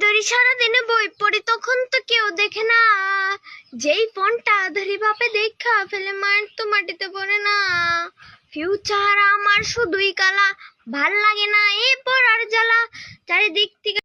ধরি সারাদিনে বই পড়ি তখন তো কেউ দেখে না, যেই ফোনটা ধরি বাপে দেখা ফেলে মায়ের তো মাটিতে পড়ে না। ফিউচার আমার শুধুই কালা, ভাল লাগে না এ পড়ার জ্বালা, চারিদিক থেকে